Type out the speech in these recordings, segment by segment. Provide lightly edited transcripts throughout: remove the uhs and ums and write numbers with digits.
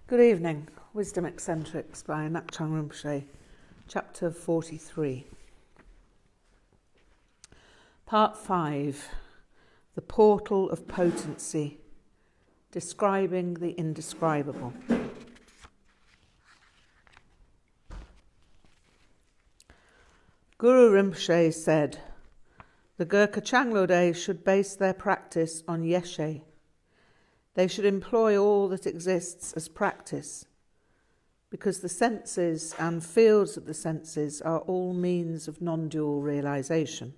Good evening. Wisdom Eccentrics by Ngak'chang Rinpoche, Chapter 43. Part 5. The Portal of Potency, Describing the Indescribable. Guru Rinpoche said, the Ngak'chang Rinpoche should base their practice on yeshe. They should employ all that exists as practice, because the senses and fields of the senses are all means of non-dual realization.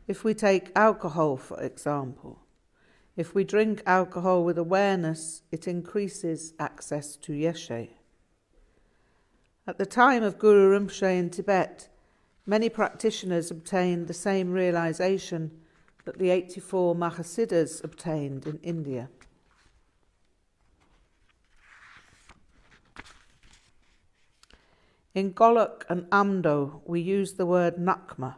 If we take alcohol, for example, if we drink alcohol with awareness, it increases access to yeshe. At the time of Guru Rinpoche in Tibet, many practitioners obtained the same realization that the 84 Mahasiddhas obtained in India. In Golok and Amdo, we use the word Ngakma.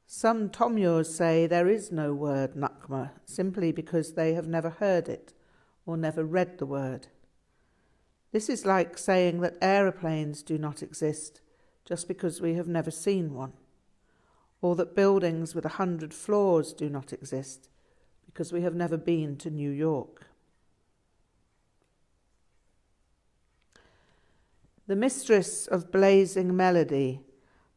Some Tomyos say there is no word Ngakma, simply because they have never heard it or never read the word. This is like saying that aeroplanes do not exist just because we have never seen one, or that buildings with 100 floors do not exist because we have never been to New York. The mistress of blazing melody,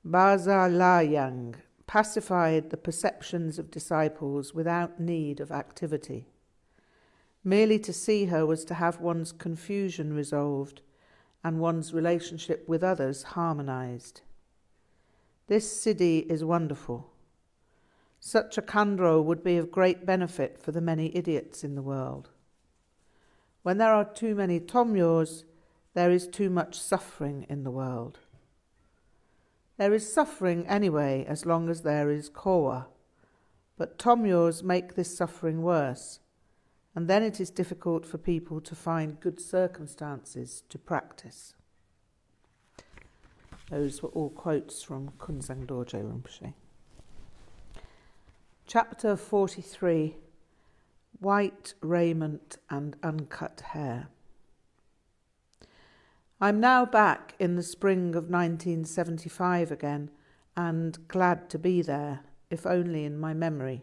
Baza Layang, pacified the perceptions of disciples without need of activity. Merely to see her was to have one's confusion resolved and one's relationship with others harmonized. This siddhi is wonderful. Such a khandro would be of great benefit for the many idiots in the world. When there are too many tomyos, there is too much suffering in the world. There is suffering anyway as long as there is kowa, but tomyos make this suffering worse, and then it is difficult for people to find good circumstances to practice. Those were all quotes from Künzang Dorje Rinpoche. Chapter 43. White Raiment and Uncut Hair. I'm now back in the spring of 1975 again, and glad to be there, if only in my memory.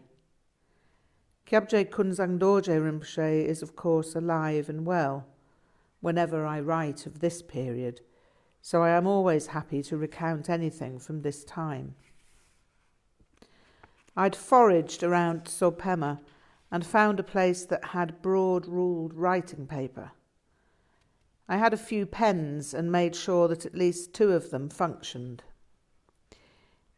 Kyabje Künzang Dorje Rinpoche is of course alive and well, whenever I write of this period, so I am always happy to recount anything from this time. I'd foraged around Sopema and found a place that had broad-ruled writing paper. I had a few pens and made sure that at least 2 of them functioned.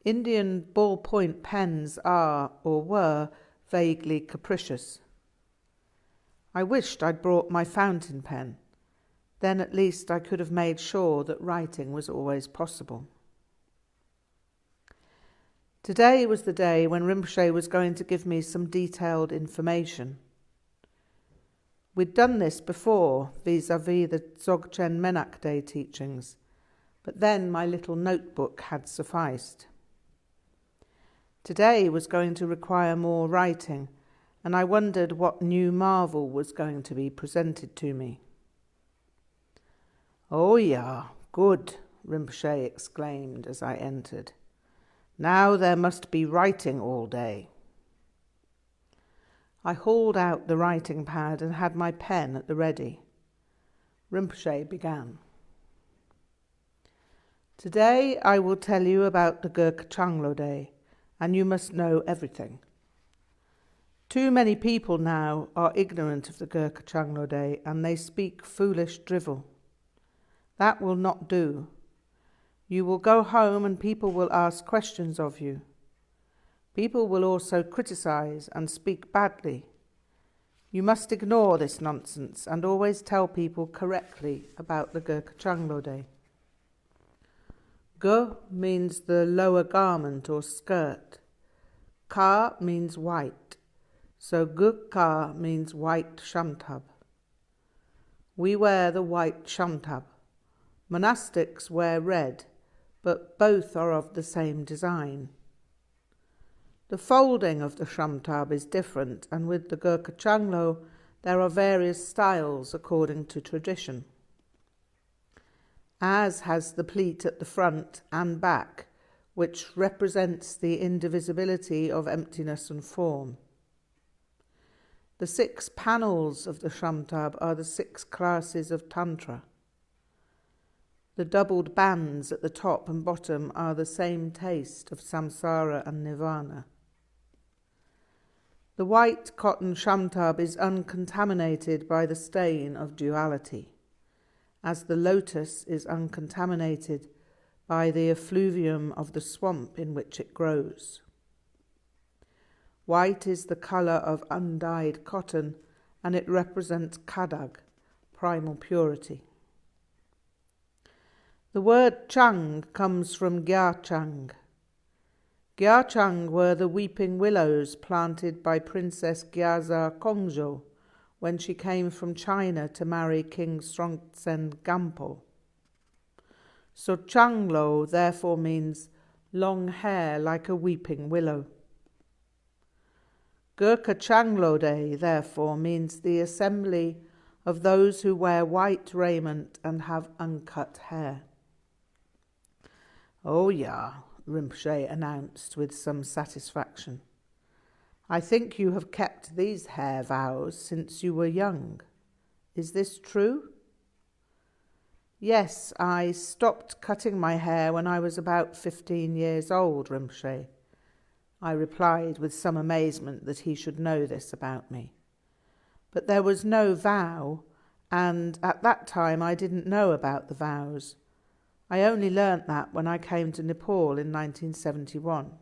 Indian ballpoint pens are, or were, vaguely capricious. I wished I'd brought my fountain pen. Then at least I could have made sure that writing was always possible. Today was the day when Rinpoche was going to give me some detailed information. We'd done this before, vis-à-vis the Dzogchen Menak Day teachings, but then my little notebook had sufficed. Today was going to require more writing, and I wondered what new marvel was going to be presented to me. "Oh yeah, good," Rinpoche exclaimed as I entered. "Now there must be writing all day." I hauled out the writing pad and had my pen at the ready. Rinpoche began. "Today I will tell you about the Ngak'chang Rinpoche, and you must know everything. Too many people now are ignorant of the Ngak'chang Rinpoche, and they speak foolish drivel. That will not do. You will go home and people will ask questions of you. People will also criticize and speak badly. You must ignore this nonsense and always tell people correctly about the Ngak'chang Rinpoche. G means the lower garment or skirt. Ka means white, so G-ka means white shamtab. We wear the white shamtab. Monastics wear red, but both are of the same design. The folding of the shamtab is different, and with the Ngak'chang Rinpoche there are various styles according to tradition, as has the pleat at the front and back, which represents the indivisibility of emptiness and form. The 6 panels of the Shamtab are the 6 classes of Tantra. The doubled bands at the top and bottom are the same taste of samsara and nirvana. The white cotton Shamtab is uncontaminated by the stain of duality, as the lotus is uncontaminated by the effluvium of the swamp in which it grows. White is the colour of undyed cotton, and it represents kadag, primal purity. The word chang comes from Ngak'chang. Ngak'chang were the weeping willows planted by Princess Gyaltsar Kongjo when she came from China to marry King Songtsen Gampo. So Changlo therefore means long hair like a weeping willow. Gurkha Changlo Day therefore means the assembly of those who wear white raiment and have uncut hair. "Oh yeah," Rinpoche announced with some satisfaction. "I think you have kept these hair vows since you were young. Is this true?" "Yes, I stopped cutting my hair when I was about 15 years old, Rinpoche," I replied with some amazement that he should know this about me. But there was no vow, and at that time I didn't know about the vows. I only learnt that when I came to Nepal in 1971.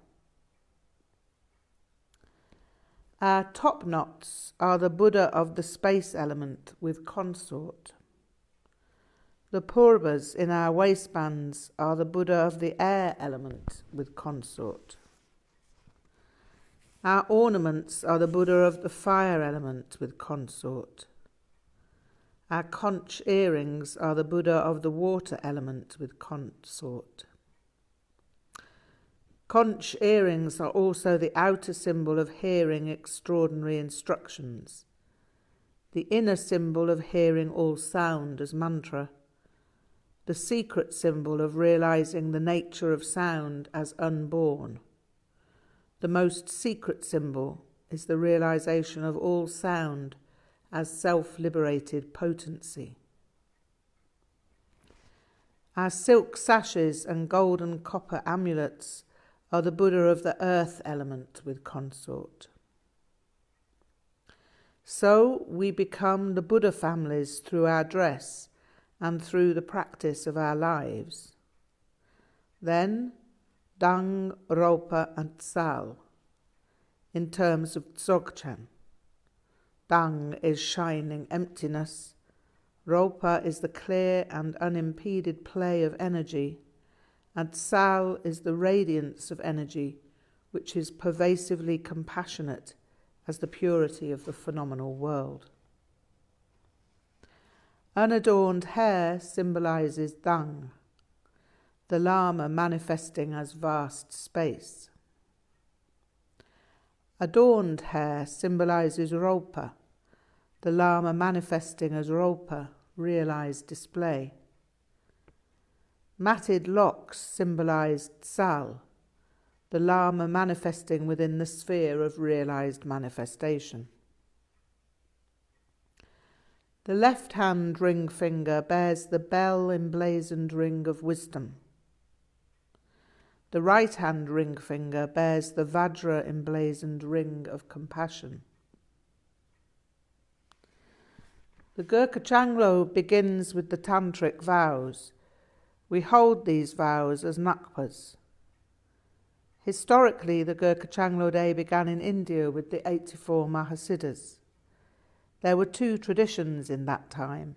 Our top knots are the Buddha of the space element with consort. The purvas in our waistbands are the Buddha of the air element with consort. Our ornaments are the Buddha of the fire element with consort. Our conch earrings are the Buddha of the water element with consort. Conch earrings are also the outer symbol of hearing extraordinary instructions, the inner symbol of hearing all sound as mantra, the secret symbol of realizing the nature of sound as unborn. The most secret symbol is the realization of all sound as self-liberated potency. Our silk sashes and golden copper amulets are the Buddha of the earth element with consort. So we become the Buddha families through our dress and through the practice of our lives. Then, Dang, Ropa and Tsal, in terms of Dzogchen. Dang is shining emptiness, Ropa is the clear and unimpeded play of energy, and Tsal is the radiance of energy, which is pervasively compassionate as the purity of the phenomenal world. Unadorned hair symbolizes Dang, the Lama manifesting as vast space. Adorned hair symbolizes Ropa, the Lama manifesting as Ropa, realized display. Matted locks symbolize Tsal, the Lama manifesting within the sphere of realized manifestation. The left-hand ring finger bears the bell-emblazoned ring of wisdom. The right-hand ring finger bears the Vajra-emblazoned ring of compassion. The Gurkha Changlo begins with the tantric vows. We hold these vows as Ngakmas. Historically, the Gurkha Changlo Day began in India with the 84 Mahasiddhas. There were 2 traditions in that time,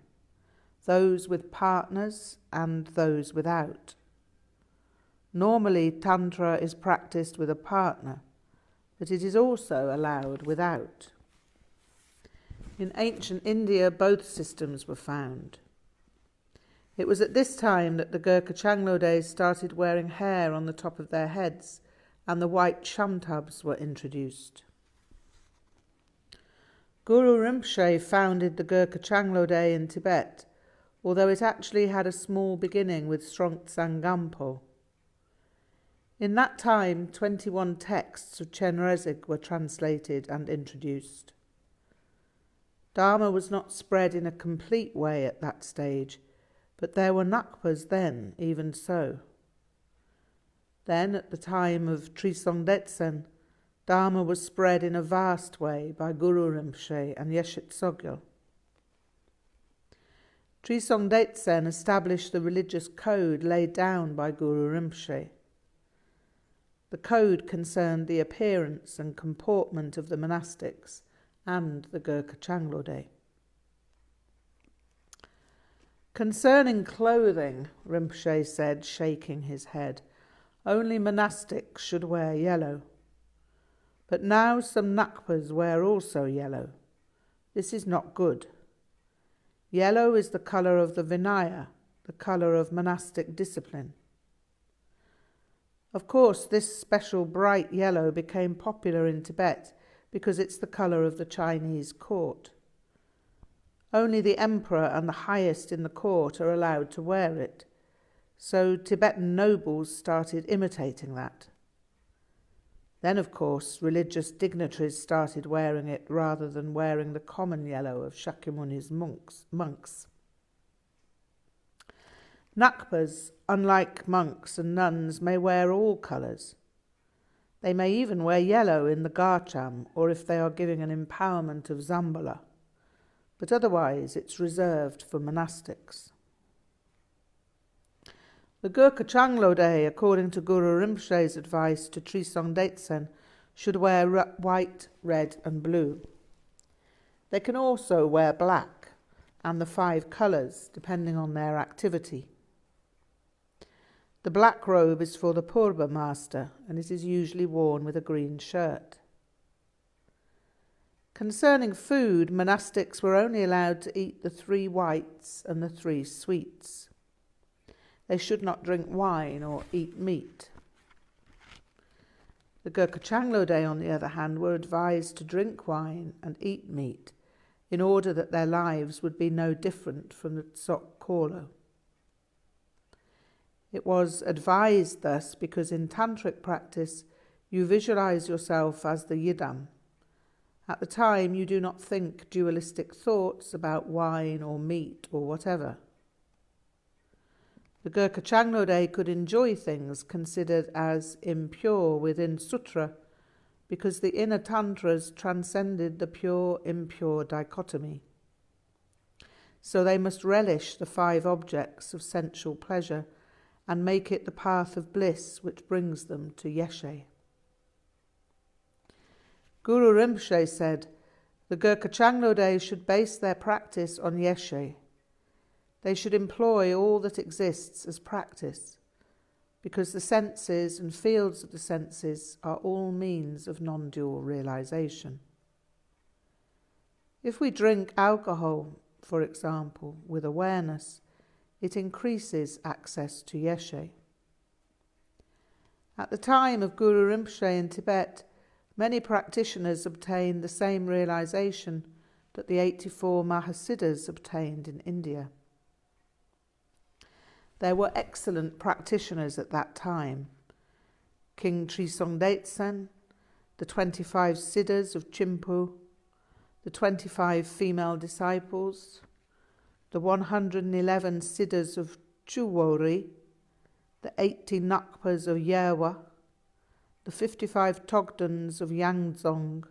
those with partners and those without. Normally, Tantra is practiced with a partner, but it is also allowed without. In ancient India, both systems were found. It was at this time that the Gurkha Changlo Days started wearing hair on the top of their heads, and the white shamtabs were introduced. Guru Rinpoche founded the Ngak'chang Rinpoche in Tibet, although it actually had a small beginning with Künzang Dorje. In that time, 21 texts of Chhi'méd were translated and introduced. Dharma was not spread in a complete way at that stage, but there were Ngakmas then, even so. Then, at the time of Künzang Dorje, Dharma was spread in a vast way by Guru Rinpoche and Yeshe Tsogyal. Künzang Dorje established the religious code laid down by Guru Rinpoche. The code concerned the appearance and comportment of the monastics and the Ngak'chang Rinpoche. Concerning clothing, Rinpoche said, shaking his head, only monastics should wear yellow. But now some Ngakmas wear also yellow. This is not good. Yellow is the colour of the Vinaya, the colour of monastic discipline. Of course, this special bright yellow became popular in Tibet because it's the colour of the Chinese court. Only the emperor and the highest in the court are allowed to wear it, so Tibetan nobles started imitating that. Then, of course, religious dignitaries started wearing it rather than wearing the common yellow of Shakyamuni's monks. Ngakmas, unlike monks and nuns, may wear all colours. They may even wear yellow in the garcham, or if they are giving an empowerment of Zambala. But otherwise it's reserved for monastics. The Ngak'chang Rinpoche, according to Guru Rinpoche's advice to Künzang Dorje, should wear white, red and blue. They can also wear black and the 5 colours, depending on their activity. The black robe is for the Purba master, and it is usually worn with a green shirt. Concerning food, monastics were only allowed to eat the 3 whites and the 3 sweets. They should not drink wine or eat meat. The Ngak'chang Rinpoche, on the other hand, were advised to drink wine and eat meat in order that their lives would be no different from the Dzogchen Kolo. It was advised thus because in tantric practice you visualize yourself as the yidam. At the time you do not think dualistic thoughts about wine or meat or whatever. The Ngak'chang Rinpoche could enjoy things considered as impure within sutra because the inner tantras transcended the pure-impure dichotomy. So they must relish the 5 objects of sensual pleasure and make it the path of bliss which brings them to Yeshe. Guru Rinpoche said, the Ngak'chang Rinpoche should base their practice on Yeshe. They should employ all that exists as practice, because the senses and fields of the senses are all means of non-dual realization. If we drink alcohol, for example, with awareness, it increases access to Yeshe. At the time of Guru Rinpoche in Tibet, many practitioners obtained the same realization that the 84 Mahasiddhas obtained in India. There were excellent practitioners at that time. King Künzang Dorje, the 25 Siddhas of Chimpu, the 25 female disciples, the 111 Siddhas of Chuwori, the 80 Ngakmas of Yerwa, the 55 Togdens of Yangdzong,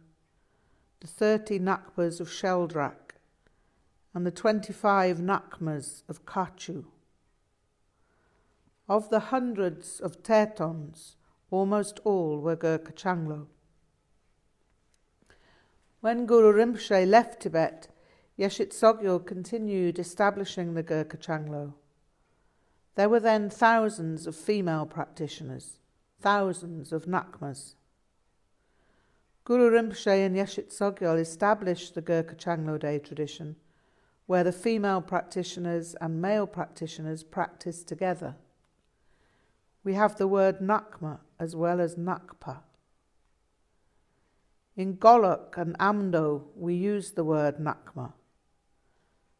the 30 Ngakmas of Sheldrak, and the 25 Ngakmas of Kachu. Of the hundreds of Tertons, almost all were Ngak'chang Rinpoche. When Guru Rinpoche left Tibet, Yeshe Tsogyal continued establishing the Ngak'chang Rinpoche. There were then thousands of female practitioners, thousands of Ngakmas. Guru Rinpoche and Yeshe Tsogyal established the Ngak'chang Rinpoche tradition, where the female practitioners and male practitioners practice together. We have the word Ngakma as well as Ngakpa. In Golok and Amdo we use the word Ngakma.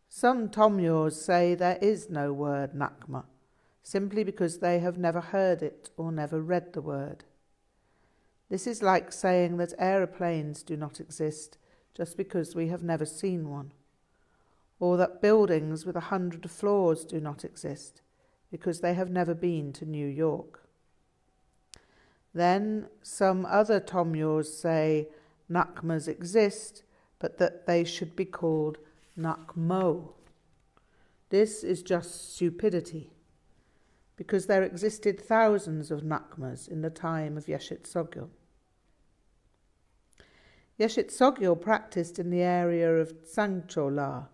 Some Tomyors say there is no word Ngakma, simply because they have never heard it or never read the word. This is like saying that aeroplanes do not exist just because we have never seen one, or that buildings with 100 floors do not exist because they have never been to New York. Then some other Tomyors say Ngakmas exist, but that they should be called Ngakmo. This is just stupidity, because there existed thousands of Ngakmas in the time of Yeshet Sogyal. Yeshet Sogyal practiced in the area of Tsangchola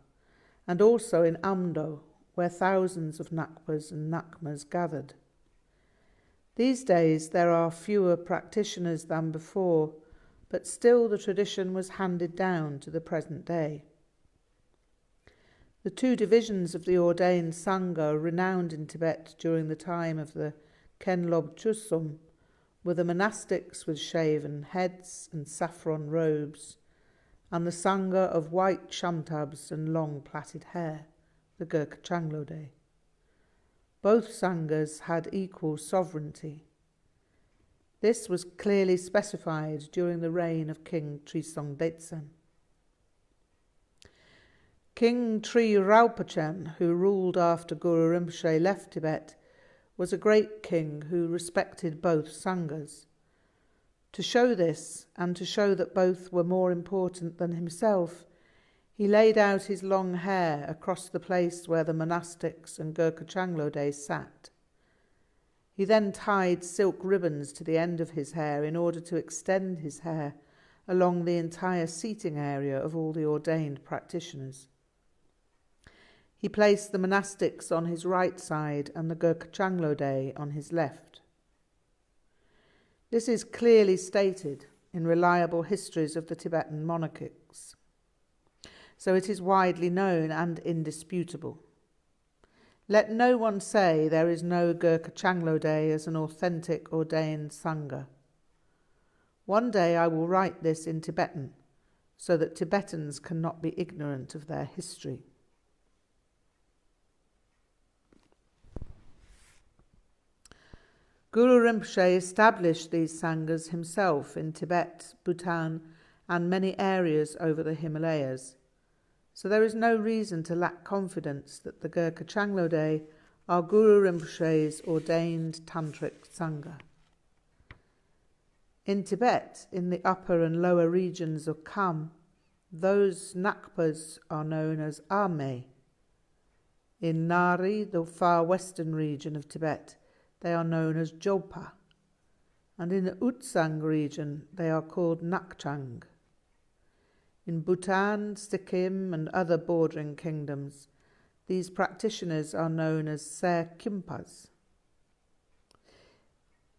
and also in Amdo, where thousands of Ngakpas and Ngakmas gathered. These days there are fewer practitioners than before, but still the tradition was handed down to the present day. The two divisions of the ordained Sangha renowned in Tibet during the time of the Khenlob Chusum were the monastics with shaven heads and saffron robes, and the Sangha of white shamtabs and long plaited hair, the Ngak'chang Rinpoche. Both Sanghas had equal sovereignty. This was clearly specified during the reign of King Trisong Detsen. King Tri Rinpoche, who ruled after Guru Rinpoche left Tibet, was a great king who respected both Sanghas. To show this, and to show that both were more important than himself, he laid out his long hair across the place where the monastics and Ngak'chang Rinpoche sat. He then tied silk ribbons to the end of his hair in order to extend his hair along the entire seating area of all the ordained practitioners. He placed the monastics on his right side and the Ngak'chang Rinpoche on his left. This is clearly stated in reliable histories of the Tibetan monarchics, so it is widely known and indisputable. Let no one say there is no Ngak'chang Rinpoche as an authentic ordained Sangha. One day I will write this in Tibetan, so that Tibetans cannot be ignorant of their history. Guru Rinpoche established these Sanghas himself in Tibet, Bhutan, and many areas over the Himalayas, so there is no reason to lack confidence that the Ngak'chang Rinpoche are Guru Rinpoche's ordained tantric Sangha. In Tibet, in the upper and lower regions of Kham, those Ngakpas are known as Ame. In Nari, the far western region of Tibet, they are known as Jopa, and in the Utsang region they are called Ngak'chang. In Bhutan, Sikkim and other bordering kingdoms, these practitioners are known as Ser Kimpas.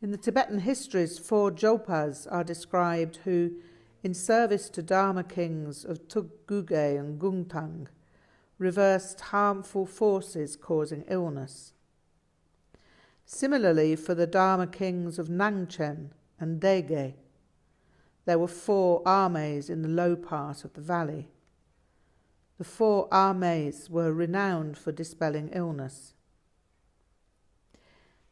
In the Tibetan histories, 4 Jopas are described who, in service to Dharma kings of Tugguge and Gungtang, reversed harmful forces causing illness. Similarly, for the Dharma kings of Nangchen and Dege, there were 4 Ames in the low part of the valley. The 4 Ames were renowned for dispelling illness.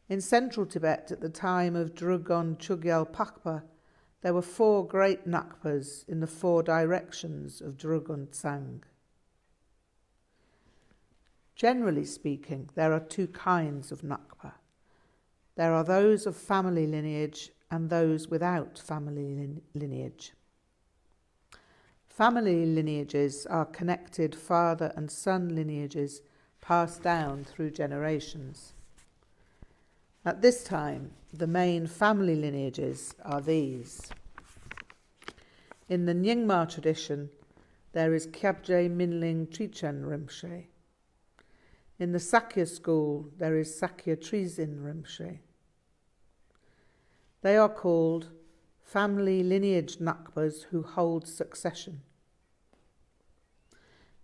In central Tibet at the time of Drugön Chogyal Pakpa, there were 4 great Ngakpas in the 4 directions of Drugön Tsang. Generally speaking, there are 2 kinds of Ngakpa. There are those of family lineage and those without family lineage. Family lineages are connected father and son lineages passed down through generations. At this time, the main family lineages are these. In the Nyingma tradition, there is Kyabje Minling Trichen Rinpoche. In the Sakya school, there is Sakya Trizin Rinpoche. They are called family lineage Ngakpas who hold succession.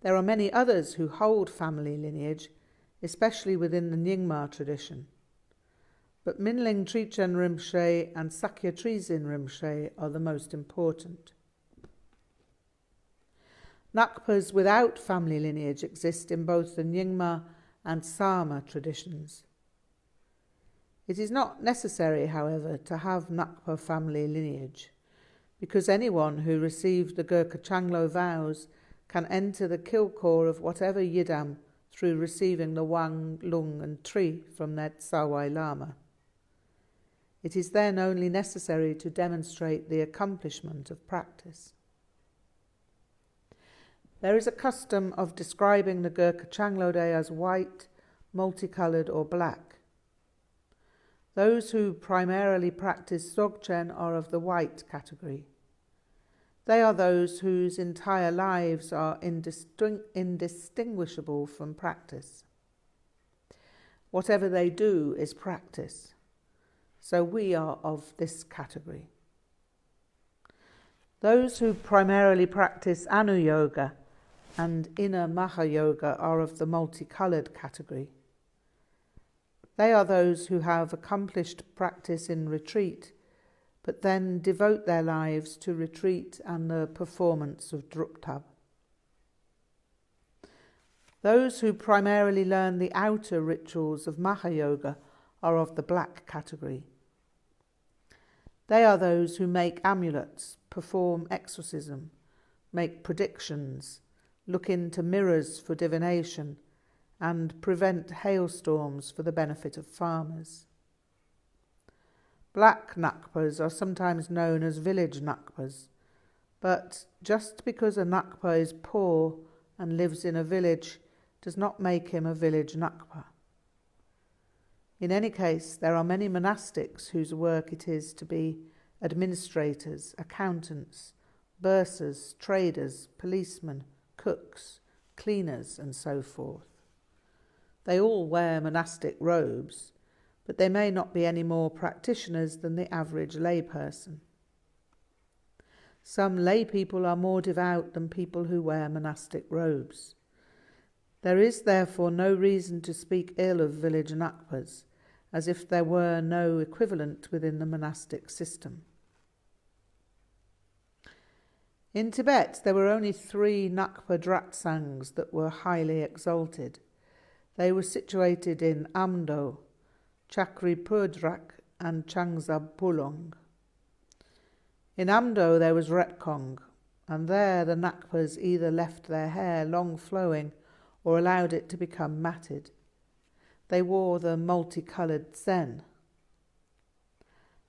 There are many others who hold family lineage, especially within the Nyingma tradition. But Minling Trichen Rinpoche and Sakya Trizin Rinpoche are the most important. Ngakpas without family lineage exist in both the Nyingma and Sama traditions. It is not necessary, however, to have Ngakpa family lineage, because anyone who received the Gurkha Changlo vows can enter the Kilkor of whatever Yidam through receiving the Wang, Lung and Tri from their Tsawai Lama. It is then only necessary to demonstrate the accomplishment of practice. There is a custom of describing the Gurkha Changlode as white, multicoloured or black. Those who primarily practice Dzogchen are of the white category. They are those whose entire lives are indistinguishable from practice. Whatever they do is practice. So we are of this category. Those who primarily practice Anu Yoga and inner Maha Yoga are of the multicoloured category. They are those who have accomplished practice in retreat, but then devote their lives to retreat and the performance of Druptab. Those who primarily learn the outer rituals of Maha Yoga are of the black category. They are those who make amulets, perform exorcism, make predictions, look into mirrors for divination, and prevent hailstorms for the benefit of farmers. Black Ngakpas are sometimes known as village Ngakpas, but just because a Ngakpa is poor and lives in a village does not make him a village Ngakpa. In any case, there are many monastics whose work it is to be administrators, accountants, bursars, traders, policemen, cooks, cleaners, and so forth. They all wear monastic robes, but they may not be any more practitioners than the average layperson. Some lay people are more devout than people who wear monastic robes. There is therefore no reason to speak ill of village Ngakpas, as if there were no equivalent within the monastic system. In Tibet, there were only 3 Ngakpa Dratsangs that were highly exalted. They were situated in Amdo, Chakripurdrak and Changzab Pulong. In Amdo there was Repkong, and there the Ngakpas either left their hair long flowing or allowed it to become matted. They wore the multicoloured Zen.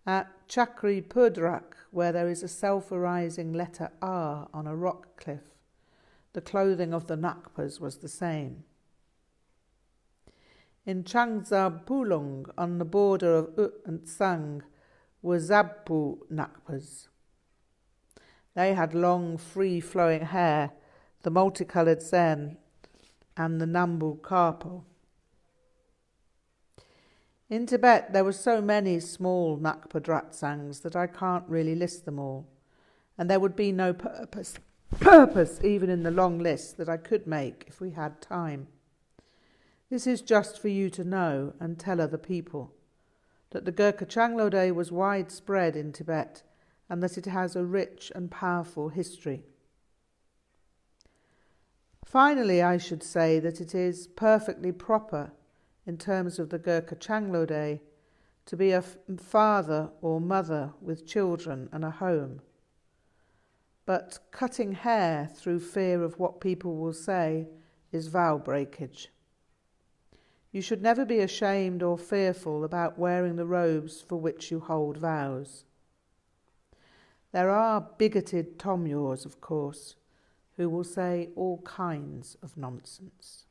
At Chakripurdrak, where there is a self-arising letter R on a rock cliff, the clothing of the Ngakpas was the same. In Changzab Pulong, on the border of Ut and Tsang, were Zabpu Ngakpas. They had long, free-flowing hair, the multicoloured Zen, and the Nambu Karpo. In Tibet, there were so many small Ngakpa Dratsangs that I can't really list them all, and there would be no purpose even in the long list that I could make if we had time. This is just for you to know and tell other people, that the Gurkha Changlode was widespread in Tibet and that it has a rich and powerful history. Finally, I should say that it is perfectly proper in terms of the Gurkha Changlode to be a father or mother with children and a home. But cutting hair through fear of what people will say is vow breakage. You should never be ashamed or fearful about wearing the robes for which you hold vows. There are bigoted tomyors, of course, who will say all kinds of nonsense.